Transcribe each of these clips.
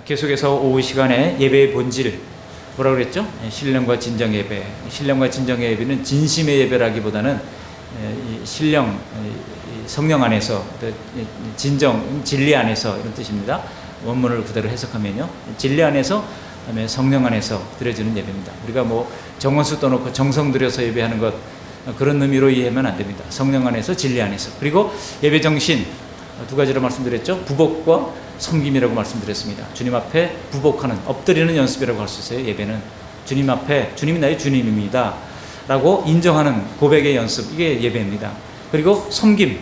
계속해서 오후 시간에 예배의 본질, 뭐라고 그랬죠? 신령과 진정 예배. 신령과 진정 예배는 진심의 예배라기보다는 신령, 성령 안에서, 진정, 진리 안에서 이런 뜻입니다. 원문을 그대로 해석하면요, 진리 안에서, 그다음에 성령 안에서 드려지는 예배입니다. 우리가 뭐 정원수 떠놓고 정성 들여서 예배하는 것, 그런 의미로 이해하면 안 됩니다. 성령 안에서, 진리 안에서. 그리고 예배 정신 두 가지로 말씀드렸죠. 부복과 섬김이라고 말씀드렸습니다. 주님 앞에 부복하는, 엎드리는 연습이라고 할 수 있어요. 예배는 주님 앞에 주님이 나의 주님입니다 라고 인정하는 고백의 연습, 이게 예배입니다. 그리고 섬김,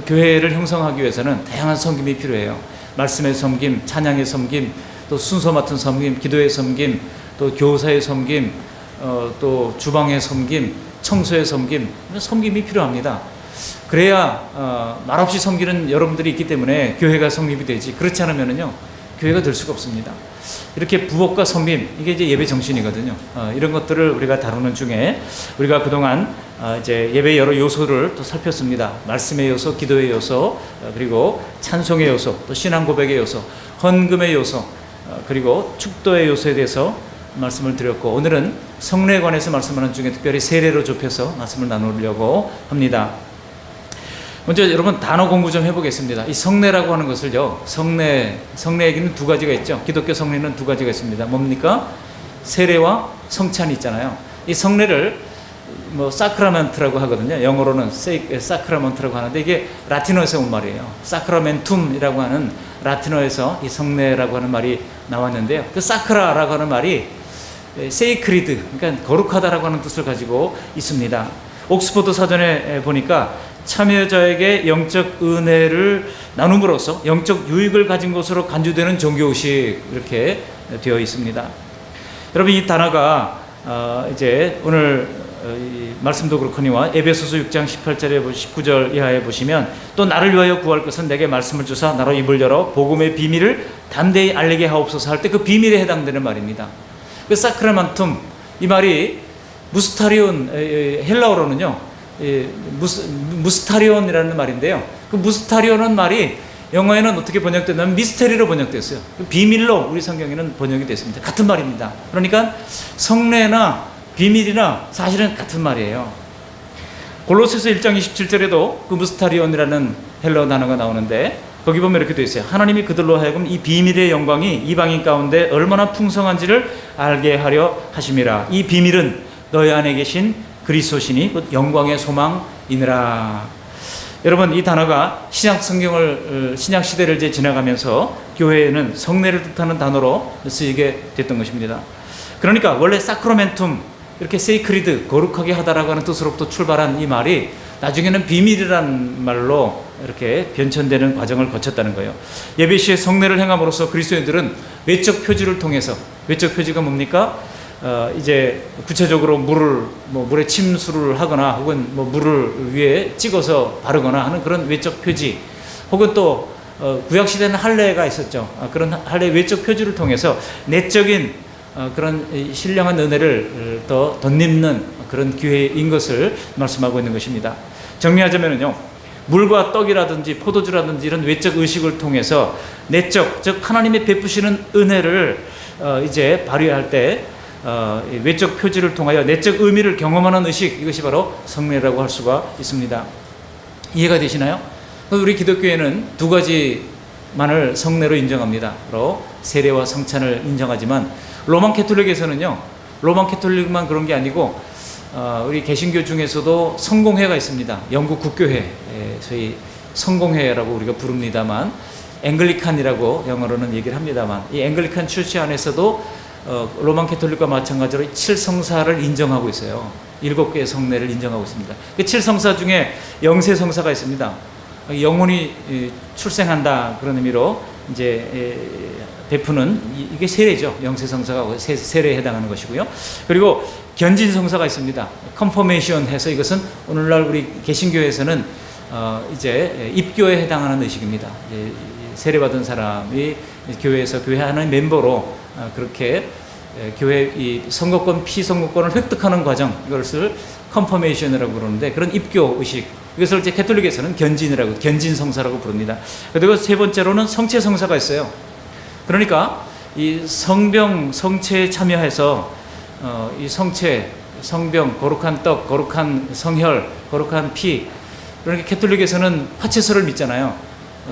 교회를 형성하기 위해서는 다양한 섬김이 필요해요. 말씀의 섬김, 찬양의 섬김, 또 순서 맡은 섬김, 기도의 섬김, 또 교사의 섬김, 또 주방의 섬김, 청소의 섬김, 섬김이 필요합니다. 그래야 말없이 섬기는 여러분들이 있기 때문에 교회가 성립이 되지, 그렇지 않으면요 교회가 될 수가 없습니다. 이렇게 부복과 섬김, 이게 이제 예배 정신이거든요. 이런 것들을 우리가 다루는 중에 우리가 그동안 이제 예배의 여러 요소를 또 살폈습니다. 말씀의 요소, 기도의 요소, 그리고 찬송의 요소, 또 신앙 고백의 요소, 헌금의 요소, 그리고 축도의 요소에 대해서 말씀을 드렸고, 오늘은 성례에 관해서 말씀하는 중에 특별히 세례로 좁혀서 말씀을 나누려고 합니다. 먼저 여러분 단어 공부 좀 해보겠습니다. 이 성례라고 하는 것을요, 성례에는 두 가지가 있죠. 기독교 성례는 두 가지가 있습니다. 뭡니까? 세례와 성찬이 있잖아요. 이 성례를 뭐 사크라멘트라고 하거든요. 영어로는 사크라멘트라고 하는데, 이게 라틴어에서 온 말이에요. 사크라멘툼이라고 하는 라틴어에서 이 성례라고 하는 말이 나왔는데요. 그 사크라라고 하는 말이 세이크리드, 그러니까 거룩하다라고 하는 뜻을 가지고 있습니다. 옥스퍼드 사전에 보니까 참여자에게 영적 은혜를 나눔으로써 영적 유익을 가진 것으로 간주되는 종교의식, 이렇게 되어 있습니다. 여러분, 이 단어가 이제 오늘 말씀도 그렇거니와 에베소서 6장 18절에 19절 이하에 보시면, 또 나를 위하여 구할 것은 내게 말씀을 주사 나로 입을 열어 복음의 비밀을 담대히 알리게 하옵소서 할 때 그 비밀에 해당되는 말입니다. 그 사크라멘툼, 이 말이 무스타리온, 헬라어로는요 무스타리온이라는 말인데요, 그 무스타리온은 말이 영어에는 어떻게 번역됐냐면 미스테리로 번역됐어요. 비밀로 우리 성경에는 번역이 됐습니다. 같은 말입니다. 그러니까 성례나 비밀이나 사실은 같은 말이에요. 골로새서 1장 27절에도 그 무스타리온이라는 헬라어 단어가 나오는데, 거기 보면 이렇게 되어 있어요. 하나님이 그들로 하여금 이 비밀의 영광이 이방인 가운데 얼마나 풍성한지를 알게 하려 하심이라. 이 비밀은 너희 안에 계신 그리스도시니 곧 영광의 소망이니라. 여러분, 이 단어가 신약 성경을, 신약 시대를 이제 지나가면서 교회에는 성례를 뜻하는 단어로 쓰이게 됐던 것입니다. 그러니까 원래 사크라멘툼, 이렇게 세이크리드, 거룩하게 하다라고 하는 뜻으로부터 출발한 이 말이 나중에는 비밀이라는 말로 이렇게 변천되는 과정을 거쳤다는 거예요. 예배 시에 성례를 행함으로써 그리스도인들은 외적 표지를 통해서, 외적 표지가 뭡니까? 이제 구체적으로 물에 침수를 하거나, 혹은 물을 위에 찍어서 바르거나 하는 그런 외적 표지, 혹은 또 구약 시대는 할례가 있었죠. 그런 할례 외적 표지를 통해서 내적인 그런 신령한 은혜를 더 덧입는 그런 기회인 것을 말씀하고 있는 것입니다. 정리하자면요, 물과 떡이라든지 포도주라든지 이런 외적 의식을 통해서 내적, 즉 하나님의 베푸시는 은혜를 이제 발휘할 때 외적 표지를 통하여 내적 의미를 경험하는 의식, 이것이 바로 성례라고 할 수가 있습니다. 이해가 되시나요? 우리 기독교회는 두 가지만을 성례로 인정합니다. 바로 세례와 성찬을 인정하지만, 로만 캐톨릭에서는요, 로만 캐톨릭만 그런 게 아니고 우리 개신교 중에서도 성공회가 있습니다. 영국 국교회, 저희 성공회라고 우리가 부릅니다만, 앵글리칸이라고 영어로는 얘기를 합니다만, 이 앵글리칸 출시 안에서도 로만 캐톨릭과 마찬가지로 7성사를 인정하고 있어요. 7개의 성례를 인정하고 있습니다. 그 7성사 중에 영세성사가 있습니다. 영혼이 출생한다, 그런 의미로 이제 베푸는, 이게 세례죠. 영세성사가 세례에 해당하는 것이고요. 그리고 견진성사가 있습니다. 컨퍼메이션 해서, 이것은 오늘날 우리 개신교에서는 이제 입교에 해당하는 의식입니다. 세례받은 사람이 교회에서 교회 하나의 멤버로 그렇게 교회 이 선거권, 피선거권을 획득하는 과정, 이것을 컨퍼메이션이라고 부르는데, 그런 입교 의식, 이것을 이제 캐톨릭에서는 견진성사라고 부릅니다. 그리고 세 번째로는 성체성사가 있어요. 그러니까 이 성병, 성체에 참여해서 이 성체, 성병, 거룩한 떡, 거룩한 성혈, 거룩한 피, 그러니까 캐톨릭에서는 화채설을 믿잖아요.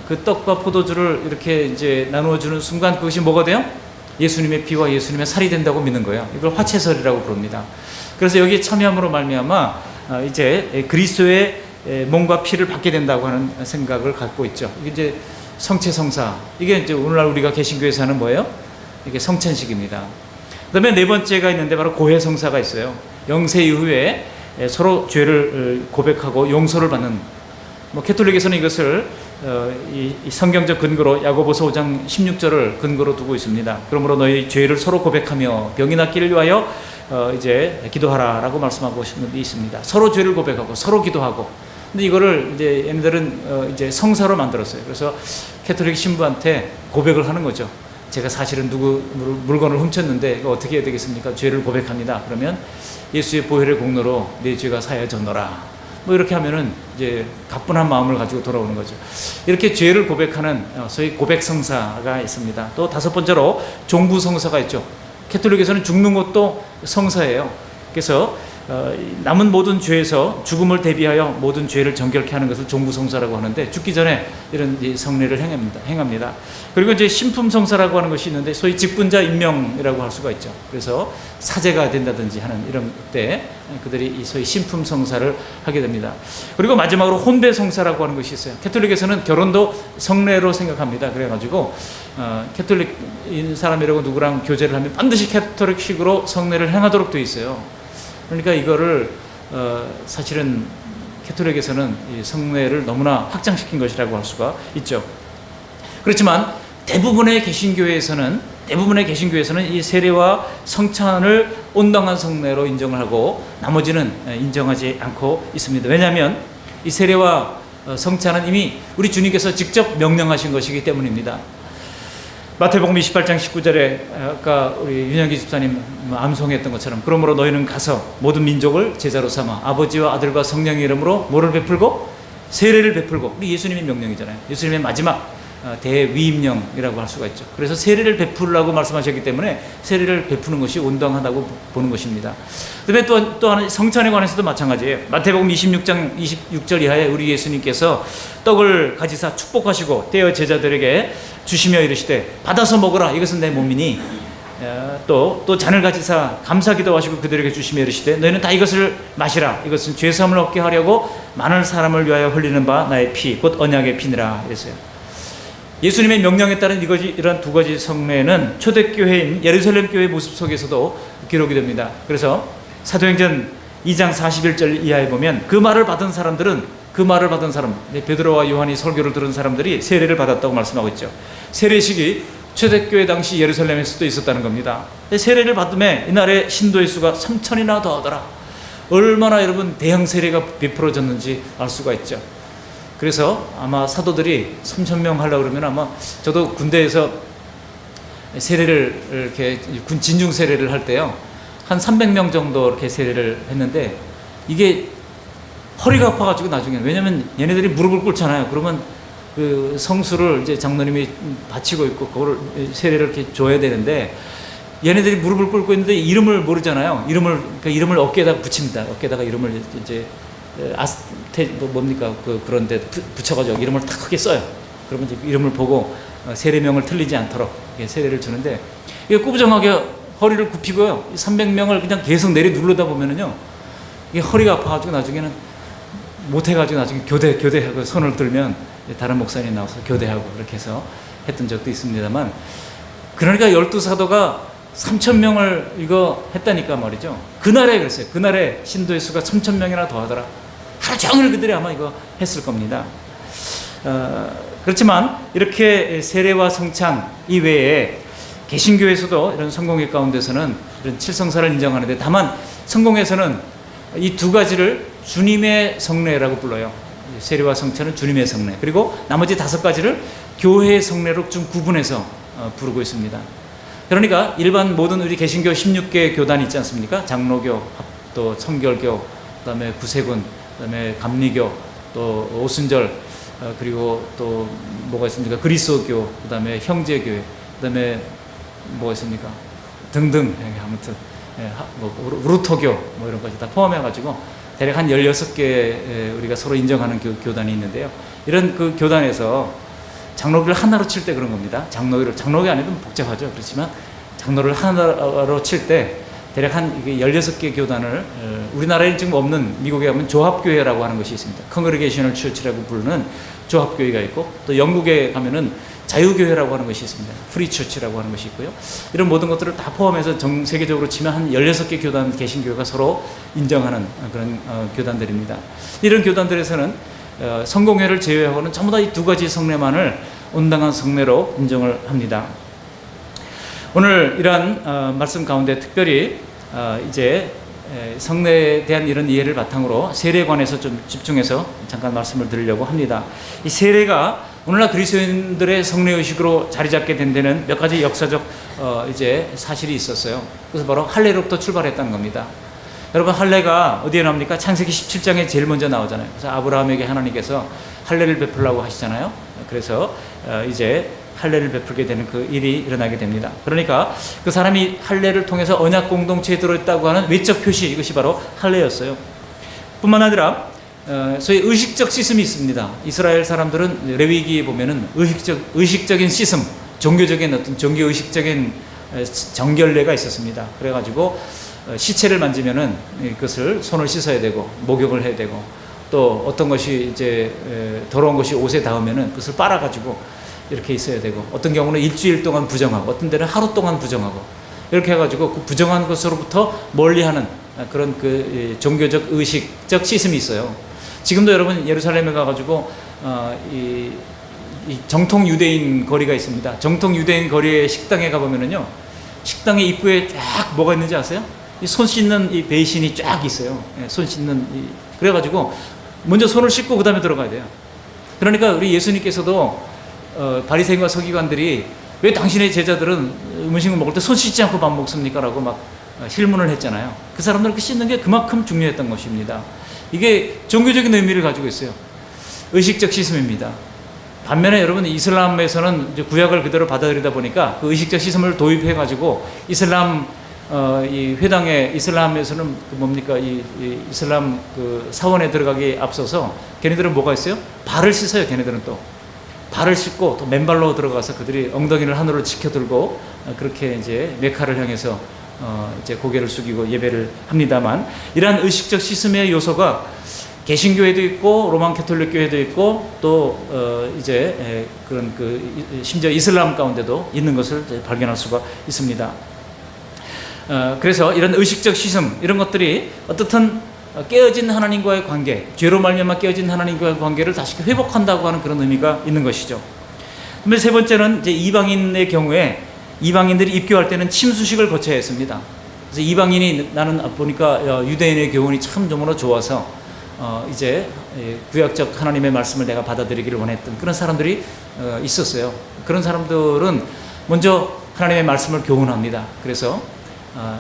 그 떡과 포도주를 이렇게 이제 나누어 주는 순간 그것이 뭐가 돼요? 예수님의 피와 예수님의 살이 된다고 믿는 거예요. 이걸 화채설이라고 부릅니다. 그래서 여기에 참여함으로 말미암아 이제 그리스도의 몸과 피를 받게 된다고 하는 생각을 갖고 있죠. 이게 이제 성체성사. 이게 이제 오늘날 우리가 개신교에서 하는 뭐예요? 이게 성찬식입니다. 그다음에 네 번째가 있는데 바로 고해성사가 있어요. 영세 이후에 서로 죄를 고백하고 용서를 받는. 캐톨릭에서는 이것을 이 성경적 근거로 야고보서 5장 16절을 근거로 두고 있습니다. 그러므로 너희 죄를 서로 고백하며 병이 낫기를 위하여 이제 기도하라라고 말씀하고 있습니다. 서로 죄를 고백하고 서로 기도하고. 근데 이거를 이제 얘네들은 이제 성사로 만들었어요. 그래서 캐톨릭 신부한테 고백을 하는 거죠. 제가 사실은 누구 물건을 훔쳤는데 이거 어떻게 해야 되겠습니까? 죄를 고백합니다. 그러면 예수의 보혈의 공로로 내 죄가 사해졌노라. 이렇게 하면은 이제 가뿐한 마음을 가지고 돌아오는 거죠. 이렇게 죄를 고백하는 소위 고백성사가 있습니다. 또 다섯 번째로 종부성사가 있죠. 캐톨릭에서는 죽는 것도 성사예요. 그래서 남은 모든 죄에서 죽음을 대비하여 모든 죄를 정결케 하는 것을 종부성사라고 하는데 죽기 전에 이런 성례를 행합니다. 그리고 이제 신품성사라고 하는 것이 있는데 소위 직분자 임명이라고 할 수가 있죠. 그래서 사제가 된다든지 하는 이런 때 그들이 이 소위 신품성사를 하게 됩니다. 그리고 마지막으로 혼배성사라고 하는 것이 있어요. 캐톨릭에서는 결혼도 성례로 생각합니다. 그래가지고 캐톨릭인 사람이라고 누구랑 교제를 하면 반드시 캐톨릭식으로 성례를 행하도록 되어 있어요. 그러니까 이거를 사실은 캐톨릭에서는 이 성례를 너무나 확장시킨 것이라고 할 수가 있죠. 그렇지만 대부분의 개신교회에서는 이 세례와 성찬을 온당한 성례로 인정을 하고 나머지는 인정하지 않고 있습니다. 왜냐하면 이 세례와 성찬은 이미 우리 주님께서 직접 명령하신 것이기 때문입니다. 마태복음 28장 19절에 아까 우리 윤영기 집사님 암송했던 것처럼 그러므로 너희는 가서 모든 민족을 제자로 삼아 아버지와 아들과 성령의 이름으로 뭐를 베풀고? 세례를 베풀고. 우리 예수님의 명령이잖아요. 예수님의 마지막 대위임령이라고 할 수가 있죠. 그래서 세례를 베풀라고 말씀하셨기 때문에 세례를 베푸는 것이 온당하다고 보는 것입니다. 그다음에 또 하나 성찬에 관해서도 마찬가지예요. 마태복음 26장 26절 이하에 우리 예수님께서 떡을 가지사 축복하시고 떼어 제자들에게 주시며 이르시되 받아서 먹으라 이것은 내 몸이니 또 잔을 가지사 감사기도 하시고 그들에게 주시며 이르시되 너희는 다 이것을 마시라 이것은 죄사함을 얻게 하려고 많은 사람을 위하여 흘리는 바 나의 피 곧 언약의 피니라 이랬어요. 예수님의 명령에 따른 이런 두 가지 성례는 초대교회인 예루살렘 교회 모습 속에서도 기록이 됩니다. 그래서 사도행전 2장 41절 이하에 보면 그 말을 받은 사람 베드로와 요한이 설교를 들은 사람들이 세례를 받았다고 말씀하고 있죠. 세례식이 초대교회 당시 예루살렘에서도 있었다는 겁니다. 세례를 받음에 이날의 신도의 수가 3,000이나 더하더라. 얼마나 여러분 대형 세례가 베풀어졌는지 알 수가 있죠. 그래서 아마 사도들이 3,000명 하려고 그러면 아마 저도 군대에서 세례를 이렇게 군 진중 세례를 할 때요 한 300명 정도 이렇게 세례를 했는데 이게 허리가 아파가지고 나중에 왜냐면 얘네들이 무릎을 꿇잖아요. 그러면 그 성수를 이제 장로님이 바치고 있고 그거를 세례를 이렇게 줘야 되는데 얘네들이 무릎을 꿇고 있는데 이름을 모르잖아요. 이름을 어깨에다가 붙입니다. 어깨에다가 이름을 이제 뭡니까 그런데 붙여가지고 이름을 탁 크게 써요. 그러면 이제 이름을 보고 세례명을 틀리지 않도록 세례를 주는데 이게 꾸부정하게 허리를 굽히고요. 300명을 그냥 계속 내리 누르다 보면은요 이게 허리가 아파가지고 나중에는 못해가지고 나중에 교대하고 손을 들면 다른 목사님이 나와서 교대하고 이렇게 해서 했던 적도 있습니다만 그러니까 12사도가 3,000명을 이거 했다니까 말이죠. 그날에 그랬어요. 그날에 신도의 수가 3,000명이나 더 하더라. 하루 종일 그들이 아마 이거 했을 겁니다. 그렇지만 이렇게 세례와 성찬 이외에 개신교에서도 이런 성공회 가운데서는 이런 칠성사를 인정하는데 다만 성공회에서는 이 두 가지를 주님의 성례라고 불러요. 세례와 성찬은 주님의 성례. 그리고 나머지 5가지를 교회의 성례로 좀 구분해서 부르고 있습니다. 그러니까 일반 모든 우리 개신교 16개 교단이 있지 않습니까? 장로교, 또 청결교, 그다음에 구세군, 그다음에 감리교, 또 오순절, 그리고 또 뭐가 있습니까? 그리스도교, 그다음에 형제교회, 그다음에 뭐 있습니까? 등등 아무튼 뭐 우루토교 뭐 이런 것이 다 포함해가지고 대략 한 16개 우리가 서로 인정하는 교단이 있는데요. 이런 그 교단에서 장로교를 하나로 칠 때 그런 겁니다. 장로교 안에도 복잡하죠. 그렇지만 장로를 하나로 칠 때 대략 한 16개 교단을 우리나라에 지금 없는 미국에 가면 조합교회라고 하는 것이 있습니다. 컨그리게이셔널 처치라고 부르는 조합교회가 있고 또 영국에 가면은 자유교회라고 하는 것이 있습니다. 프리처치라고 하는 것이 있고요. 이런 모든 것들을 다 포함해서 전 세계적으로 치면 한 16개 교단 개신교회가 서로 인정하는 그런 교단들입니다. 이런 교단들에서는 성공회를 제외하고는 전부 다 이 두 가지 성례만을 온당한 성례로 인정을 합니다. 오늘 이러한 말씀 가운데 특별히 이제 성례에 대한 이런 이해를 바탕으로 세례에 관해서 좀 집중해서 잠깐 말씀을 드리려고 합니다. 이 세례가 오늘날 그리스도인들의 성례의식으로 자리 잡게 된 데는 몇 가지 역사적 이제 사실이 있었어요. 그래서 바로 할례로부터 출발했다는 겁니다. 여러분, 할례가 어디에 나옵니까? 창세기 17장에 제일 먼저 나오잖아요. 그래서 아브라함에게 하나님께서 할례를 베풀라고 하시잖아요. 그래서 이제 할례를 베풀게 되는 그 일이 일어나게 됩니다. 그러니까 그 사람이 할례를 통해서 언약 공동체에 들어있다고 하는 외적 표시, 이것이 바로 할례였어요. 뿐만 아니라 소위 의식적 시스템이 있습니다. 이스라엘 사람들은 레위기에 보면은 의식적인 시스템, 종교적인 어떤 종교 의식적인 정결례가 있었습니다. 그래가지고 시체를 만지면은 그것을 손을 씻어야 되고 목욕을 해야 되고 또 어떤 것이 이제 더러운 것이 옷에 닿으면은 그것을 빨아가지고 이렇게 있어야 되고 어떤 경우는 일주일 동안 부정하고 어떤 데는 하루 동안 부정하고 이렇게 해가지고 그 부정한 것으로부터 멀리하는 그런 그 종교적 의식적 시스템이 있어요. 지금도 여러분 예루살렘에 가가지고 이 정통 유대인 거리가 있습니다. 정통 유대인 거리의 식당에 가보면은요, 식당의 입구에 쫙 뭐가 있는지 아세요? 이 손 씻는 이 베이신이 쫙 있어요. 손 씻는 그래가지고 먼저 손을 씻고 그 다음에 들어가야 돼요. 그러니까 우리 예수님께서도 바리새인과 서기관들이 왜 당신의 제자들은 음식을 먹을 때 손 씻지 않고 밥 먹습니까? 라고 막 실문을 했잖아요. 그 사람들은 그 씻는 게 그만큼 중요했던 것입니다. 이게 종교적인 의미를 가지고 있어요. 의식적 시스템입니다. 반면에 여러분 이슬람에서는 이제 구약을 그대로 받아들이다 보니까 그 의식적 시스템을 도입해가지고 이슬람 이 회당에 이슬람에서는 그 뭡니까 이 이슬람 그 사원에 들어가기 앞서서 걔네들은 뭐가 있어요? 발을 씻어요. 걔네들은 또 발을 씻고 또 맨발로 들어가서 그들이 엉덩이를 하늘로 지켜들고 그렇게 이제 메카를 향해서 이제 고개를 숙이고 예배를 합니다만, 이러한 의식적 시스템의 요소가 개신교회도 있고 로만 캐톨릭 교회도 있고 또 이제 그런 그 심지어 이슬람 가운데도 있는 것을 발견할 수가 있습니다. 그래서 이런 의식적 시스템 이런 것들이 어떻든 깨어진 하나님과의 관계, 죄로 말미암아 깨어진 하나님과의 관계를 다시 회복한다고 하는 그런 의미가 있는 것이죠. 그런데 세 번째는 이제 이방인의 경우에 이방인들이 입교할 때는 침수식을 거쳐야 했습니다. 그래서 이방인이 나는 보니까 유대인의 교훈이 참 너무나 좋아서 이제 구약적 하나님의 말씀을 내가 받아들이기를 원했던 그런 사람들이 있었어요. 그런 사람들은 먼저 하나님의 말씀을 교훈합니다. 그래서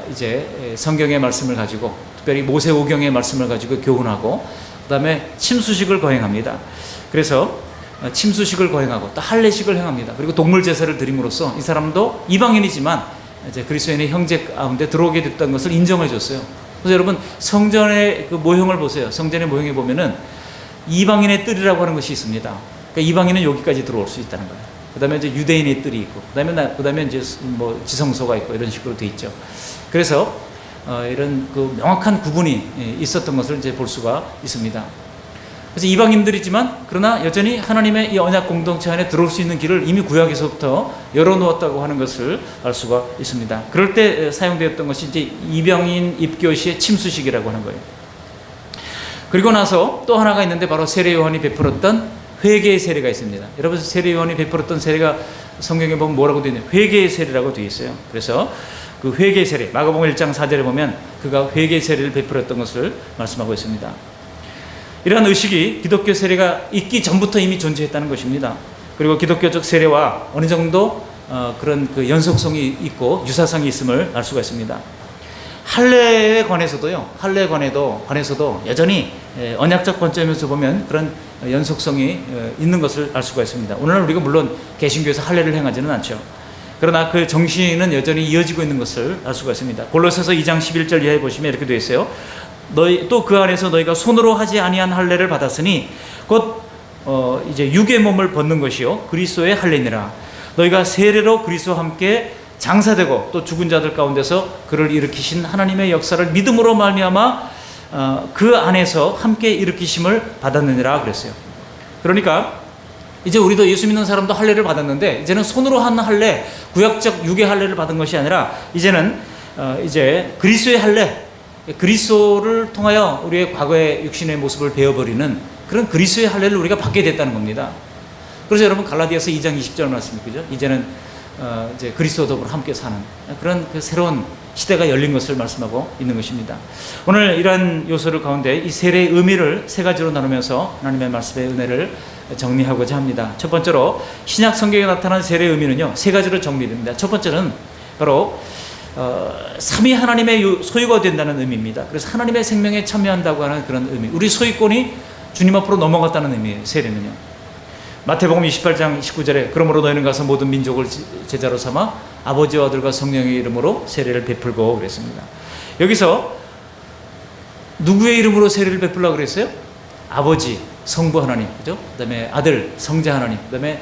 이제 성경의 말씀을 가지고 특별히 모세오경의 말씀을 가지고 교훈하고 그 다음에 침수식을 거행합니다. 그래서 침수식을 거행하고 또 할례식을 행합니다. 그리고 동물 제사를 드림으로써 이 사람도 이방인이지만 이제 그리스도인의 형제 가운데 들어오게 됐던 것을 인정해 줬어요. 그래서 여러분 성전의 그 모형을 보세요. 성전의 모형에 보면은 이방인의 뜰이라고 하는 것이 있습니다. 그러니까 이방인은 여기까지 들어올 수 있다는 거예요. 그다음에 이제 유대인의 뜰이 있고 그다음에 이제 뭐 지성소가 있고 이런 식으로 돼 있죠. 그래서 이런 그 명확한 구분이 있었던 것을 이제 볼 수가 있습니다. 그래서 이방인들이지만 그러나 여전히 하나님의 이 언약 공동체 안에 들어올 수 있는 길을 이미 구약에서부터 열어놓았다고 하는 것을 알 수가 있습니다. 그럴 때 사용되었던 것이 이제 이방인 입교 시의 침수식이라고 하는 거예요. 그리고 나서 또 하나가 있는데 바로 세례 요한이 베풀었던 회개의 세례가 있습니다. 여러분 세례 요한이 베풀었던 세례가 성경에 보면 뭐라고 되어 있나요? 회개의 세례라고 되어 있어요. 그래서 그 회개의 세례, 마가복음 1장 4절에 보면 그가 회개의 세례를 베풀었던 것을 말씀하고 있습니다. 이러한 의식이 기독교 세례가 있기 전부터 이미 존재했다는 것입니다. 그리고 기독교적 세례와 어느 정도 그런 그 연속성이 있고 유사성이 있음을 알 수가 있습니다. 할례에 관해서도요. 할례에 관해서도 여전히 언약적 관점에서 보면 그런 연속성이 있는 것을 알 수가 있습니다. 오늘날 우리가 물론 개신교에서 할례를 행하지는 않죠. 그러나 그 정신은 여전히 이어지고 있는 것을 알 수가 있습니다. 골로새서 2장 11절 이하에 보시면 이렇게 되어 있어요. 너희 또 그 안에서 너희가 손으로 하지 아니한 할례를 받았으니 곧 이제 육의 몸을 벗는 것이요 그리스도의 할례니라. 너희가 세례로 그리스도와 함께 장사되고 또 죽은 자들 가운데서 그를 일으키신 하나님의 역사를 믿음으로 말미암아 그 안에서 함께 일으키심을 받았느니라 그랬어요. 그러니까 이제 우리도 예수 믿는 사람도 할례를 받았는데 이제는 손으로 하는 할례, 구약적 육의 할례를 받은 것이 아니라 이제는 이제 그리스도의 할례, 그리스도를 통하여 우리의 과거의 육신의 모습을 베어버리는 그런 그리스도의 할례를 우리가 받게 됐다는 겁니다. 그래서 여러분 갈라디아서 2장 20절 말씀이 그죠? 이제는 이제 그리스도 더불어 함께 사는 그런 그 새로운 시대가 열린 것을 말씀하고 있는 것입니다. 오늘 이러한 요소를 가운데 이 세례의 의미를 세 가지로 나누면서 하나님의 말씀의 은혜를 정리하고자 합니다. 첫 번째로 신약 성경에 나타난 세례의 의미는요 세 가지로 정리됩니다. 첫 번째는 바로 삼위 하나님의 소유가 된다는 의미입니다. 그래서 하나님의 생명에 참여한다고 하는 그런 의미, 우리 소유권이 주님 앞으로 넘어갔다는 의미예요. 세례는요. 마태복음 28장 19절에 그러므로 너희는 가서 모든 민족을 제자로 삼아 아버지와 아들과 성령의 이름으로 세례를 베풀고 그랬습니다. 여기서 누구의 이름으로 세례를 베풀라고 그랬어요? 아버지, 성부 하나님, 그죠? 그다음에 아들, 성자 하나님, 그다음에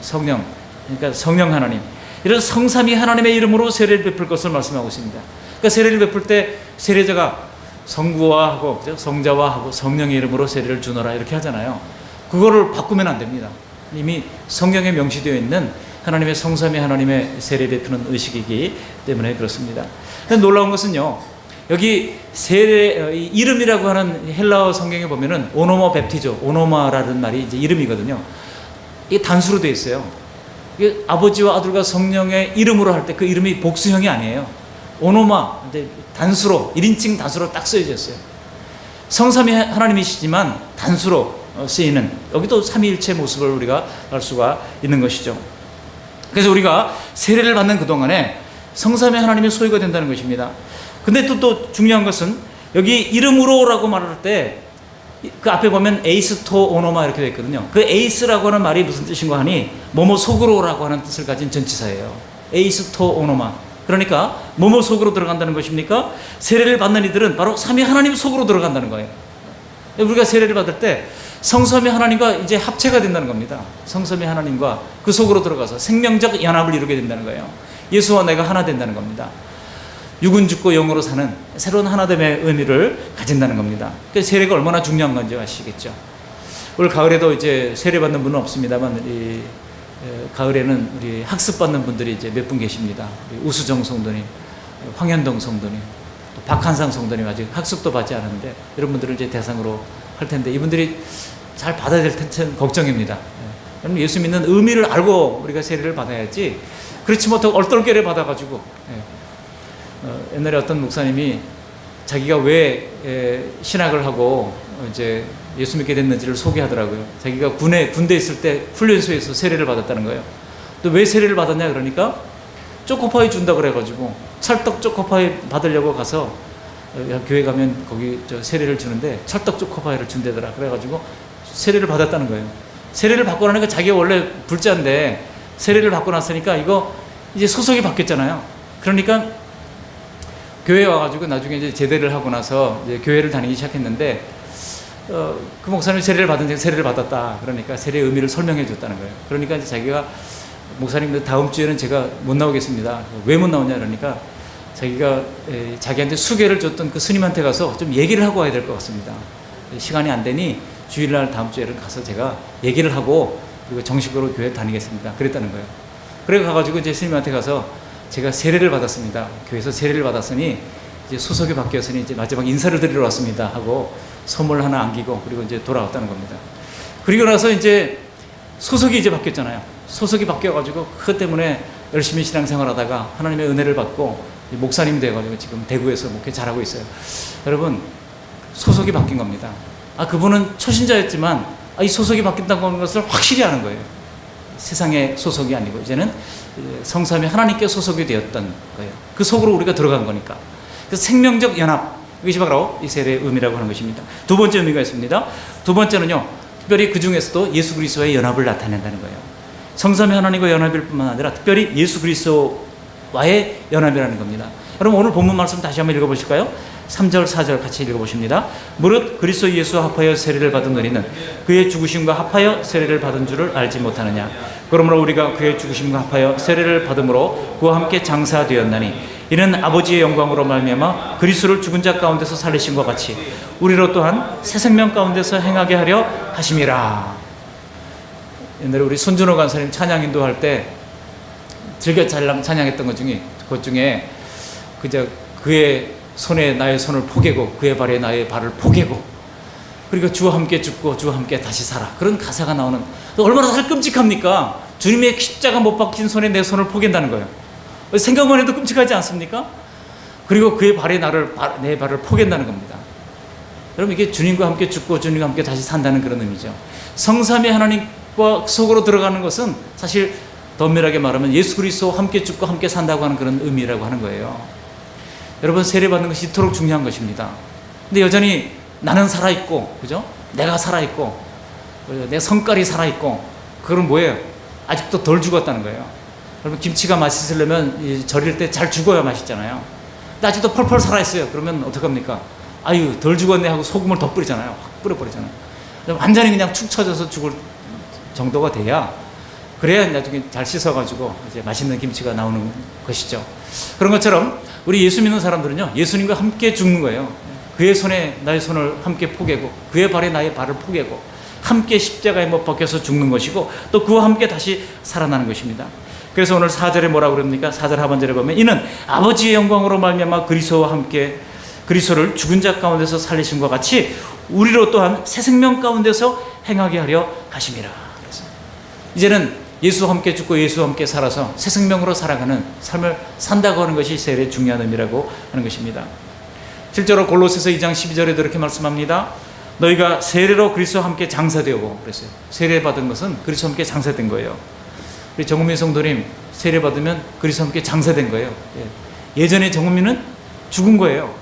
성령, 그러니까 성령 하나님. 이런 성삼위 하나님의 이름으로 세례를 베풀 것을 말씀하고 있습니다. 그러니까 세례를 베풀 때 세례자가 성부와 하고, 그죠? 성자와 하고 성령의 이름으로 세례를 주노라 이렇게 하잖아요. 그거를 바꾸면 안 됩니다. 이미 성경에 명시되어 있는 하나님의 성삼위 하나님의 세례 베푸는 의식이기 때문에 그렇습니다. 놀라운 것은요, 여기 세례 이름이라고 하는 헬라어 성경에 보면은 오노마 베프티조, 오노마라는 말이 이제 이름이거든요. 이게 단수로 되어 있어요. 이게 아버지와 아들과 성령의 이름으로 할 때 그 이름이 복수형이 아니에요. 오노마, 근데 단수로 1인칭 단수로 딱 쓰여져 있어요. 성삼위 하나님이시지만 단수로 쓰이는, 여기도 삼위일체 모습을 우리가 알 수가 있는 것이죠. 그래서 우리가 세례를 받는 그동안에 성삼위 하나님의 소유가 된다는 것입니다. 근데 또 중요한 것은 여기 이름으로라고 말할 때 그 앞에 보면 에이스토 오노마 이렇게 되어 있거든요. 그 에이스라고 하는 말이 무슨 뜻인가 하니 뭐뭐 속으로라고 하는 뜻을 가진 전치사예요. 에이스토 오노마. 그러니까 뭐뭐 속으로 들어간다는 것입니까? 세례를 받는 이들은 바로 삼위 하나님 속으로 들어간다는 거예요. 우리가 세례를 받을 때 성삼위 하나님과 이제 합체가 된다는 겁니다. 성삼위 하나님과 그 속으로 들어가서 생명적 연합을 이루게 된다는 거예요. 예수와 내가 하나 된다는 겁니다. 육은 죽고 영으로 사는 새로운 하나됨의 의미를 가진다는 겁니다. 그래서 세례가 얼마나 중요한 건지 아시겠죠. 올 가을에도 이제 세례 받는 분은 없습니다만 이 가을에는 우리 학습 받는 분들이 이제 몇 분 계십니다. 우수정 성도님, 황현동 성도님, 또 박한상 성도님 아직 학습도 받지 않았는데 이런 분들을 이제 대상으로 할 텐데 이분들이 잘 받아야 될 텐데 걱정입니다. 여러분 예수 믿는 의미를 알고 우리가 세례를 받아야지 그렇지 못하고 얼떨결에 받아가지고 옛날에 어떤 목사님이 자기가 왜 신학을 하고 이제 예수 믿게 됐는지를 소개하더라고요. 자기가 군대 있을 때 훈련소에서 세례를 받았다는 거예요. 또 왜 세례를 받았냐 그러니까 초코파이 준다 그래가지고 찰떡 초코파이 받으려고 가서 교회 가면 거기 세례를 주는데 찰떡 초코파이를 준대더라. 그래가지고 세례를 받았다는 거예요. 세례를 받고 나니까 자기가 원래 불자인데 세례를 받고 났으니까 이거 이제 소속이 바뀌었잖아요. 그러니까 교회에 와가지고 나중에 이제 제대를 하고 나서 이제 교회를 다니기 시작했는데 그 목사님이 세례를 받았다. 그러니까 세례의 의미를 설명해 줬다는 거예요. 그러니까 이제 자기가 목사님 다음 주에는 제가 못 나오겠습니다. 왜 못 나오냐 그러니까 자기가 자기한테 수계를 줬던 그 스님한테 가서 좀 얘기를 하고 와야 될 것 같습니다. 시간이 안 되니 주일날 다음 주에는 가서 제가 얘기를 하고 그리고 정식으로 교회 다니겠습니다. 그랬다는 거예요. 그래 가가지고 이제 스님한테 가서 제가 세례를 받았습니다. 교회에서 세례를 받았으니 이제 소속이 바뀌었으니 이제 마지막 인사를 드리러 왔습니다. 하고 선물 하나 안기고 그리고 이제 돌아왔다는 겁니다. 그리고 나서 이제 소속이 이제 바뀌었잖아요. 소속이 바뀌어가지고 그것 때문에 열심히 신앙생활하다가 하나님의 은혜를 받고 목사님 돼가지고 지금 대구에서 목회 잘하고 있어요. 여러분 소속이 바뀐 겁니다. 그분은 초신자였지만 이 소속이 바뀐다고 하는 것을 확실히 아는 거예요. 세상의 소속이 아니고 이제는 성삼위 하나님께 소속이 되었던 거예요. 그 속으로 우리가 들어간 거니까. 그래서 생명적 연합, 이것이 바로 이 세례의 의미라고 하는 것입니다. 두 번째 의미가 있습니다. 두 번째는요, 특별히 그 중에서도 예수 그리스도의 연합을 나타낸다는 거예요. 성삼위 하나님과 연합일 뿐만 아니라 특별히 예수 그리스도와의 연합이라는 겁니다. 여러분 오늘 본문 말씀 다시 한번 읽어보실까요? 3절 4절 같이 읽어보십니다. 무릇 그리스도 예수와 합하여 세례를 받은 너희는 그의 죽으심과 합하여 세례를 받은 줄을 알지 못하느냐. 그러므로 우리가 그의 죽으심과 합하여 세례를 받음으로 그와 함께 장사되었나니 이는 아버지의 영광으로 말미암아 그리스도를 죽은 자 가운데서 살리신 것 같이 우리로 또한 새 생명 가운데서 행하게 하려 하심이라. 옛날에 우리 손준호 간사님 찬양 인도할 때 즐겨 찬양했던 것 중에 그의 손에 나의 손을 포개고 그의 발에 나의 발을 포개고 그리고 주와 함께 죽고 주와 함께 다시 살아, 그런 가사가 나오는, 얼마나 끔찍합니까? 주님의 십자가 못 박힌 손에 내 손을 포갠다는 거예요. 생각만 해도 끔찍하지 않습니까? 그리고 그의 발에 내 발을 포갠다는 겁니다. 여러분 이게 주님과 함께 죽고 주님과 함께 다시 산다는 그런 의미죠. 성삼위 하나님과 속으로 들어가는 것은 사실 더 엄밀하게 말하면 예수 그리스도와 함께 죽고 함께 산다고 하는 그런 의미라고 하는 거예요. 여러분 세례받는 것이 이토록 중요한 것입니다. 근데 여전히 나는 살아있고, 그죠? 내가 살아있고, 내 성깔이 살아있고, 그건 뭐예요? 아직도 덜 죽었다는 거예요. 여러분 김치가 맛있으려면 절일 때 잘 죽어야 맛있잖아요. 근데 아직도 펄펄 살아있어요. 그러면 어떡합니까? 아유 덜 죽었네 하고 소금을 더 뿌리잖아요. 확 뿌려버리잖아요. 완전히 그냥 축 처져서 죽을 정도가 돼야, 그래야 나중에 잘 씻어가지고 이제 맛있는 김치가 나오는 것이죠. 그런 것처럼 우리 예수 믿는 사람들은요, 예수님과 함께 죽는 거예요. 그의 손에 나의 손을 함께 포개고 그의 발에 나의 발을 포개고 함께 십자가에 못 박혀서 죽는 것이고 또 그와 함께 다시 살아나는 것입니다. 그래서 오늘 4절에 뭐라고 그럽니까? 4절 하반절에 보면 이는 아버지의 영광으로 말미암아 그리스도와 함께 그리스도를 죽은 자 가운데서 살리신 것 같이 우리로 또한 새 생명 가운데서 행하게 하려 하심이라. 그래서 이제는 예수와 함께 죽고 예수와 함께 살아서 새 생명으로 살아가는 삶을 산다고 하는 것이 세례의 중요한 의미라고 하는 것입니다. 실제로 골로새서 2장 12절에도 이렇게 말씀합니다. 너희가 세례로 그리스도와 함께 장사되고, 그랬어요. 세례받은 것은 그리스도와 함께 장사된 거예요. 우리 정은민 성도님 세례 받으면 그리스도와 함께 장사된 거예요. 예전에 정은민은 죽은 거예요.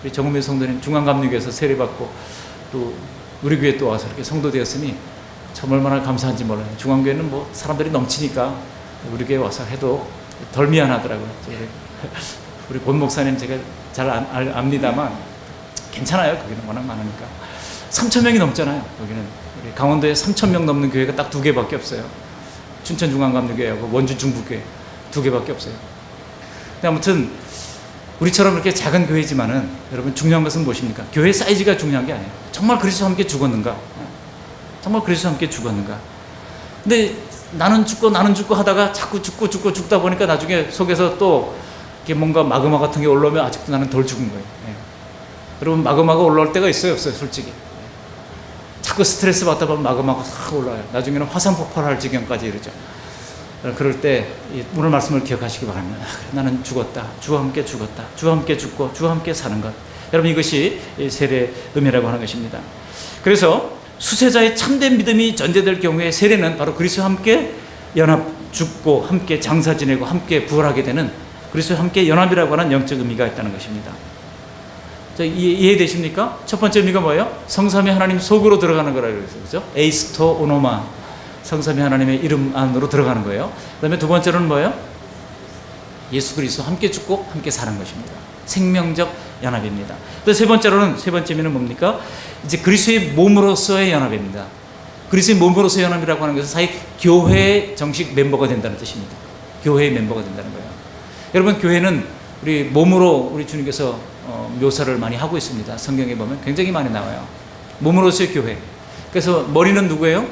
우리 정은민 성도님 중앙감리교에서 세례 받고 또 우리 교회 또 와서 이렇게 성도 되었으니 참 얼마나 감사한지 몰라요. 중앙교회는 뭐 사람들이 넘치니까 우리 교회 와서 해도 덜 미안하더라고요. 우리 권 목사님 제가 잘 압니다만 괜찮아요. 거기는 워낙 많으니까. 3,000명이 넘잖아요. 여기는 우리 강원도에 3,000명 넘는 교회가 딱 2개밖에 없어요. 춘천 중앙감리교회하고 원주 중부교회 2개밖에 없어요. 근데 아무튼 우리처럼 이렇게 작은 교회지만은 여러분 중요한 것은 무엇입니까? 교회 사이즈가 중요한 게 아니에요. 정말 그리스도와 함께 죽었는가? 정말 그리스도와 함께 죽었는가? 근데 나는 죽고 하다가 자꾸 죽다 보니까 나중에 속에서 또 이렇게 뭔가 마그마 같은 게 올라오면 아직도 나는 덜 죽은 거예요. 여러분 마그마가 올라올 때가 있어요, 없어요? 솔직히. 자꾸 스트레스 받다 보면 마그마가 싹 올라와요. 나중에는 화산 폭발할 지경까지 이르죠. 그럴 때 오늘 말씀을 기억하시기 바랍니다. 나는 죽었다. 주와 함께 죽었다. 주와 함께 죽고 주와 함께 사는 것. 여러분 이것이 세례의 의미라고 하는 것입니다. 그래서 수세자의 참된 믿음이 전제될 경우에 세례는 바로 그리스도와 함께 연합, 죽고 함께 장사 지내고 함께 부활하게 되는 그리스도와 함께 연합이라고 하는 영적 의미가 있다는 것입니다. 자, 이해되십니까? 첫 번째 의미가 뭐예요? 성삼위 하나님 속으로 들어가는 거라고 그랬어요. 그죠? 에이스토 오노마. 성삼위 하나님의 이름 안으로 들어가는 거예요. 그 다음에 두 번째로는 뭐예요? 예수 그리스도와 함께 죽고 함께 사는 것입니다. 생명적 연합입니다. 또 세 번째 의미는 뭡니까? 이제 그리스도의 몸으로서의 연합입니다. 그리스도의 몸으로서의 연합이라고 하는 것은 사실 교회의 정식 멤버가 된다는 뜻입니다. 교회의 멤버가 된다는 거예요. 여러분 교회는 우리 몸으로 우리 주님께서 묘사를 많이 하고 있습니다. 성경에 보면 굉장히 많이 나와요. 몸으로서의 교회. 그래서 머리는 누구예요?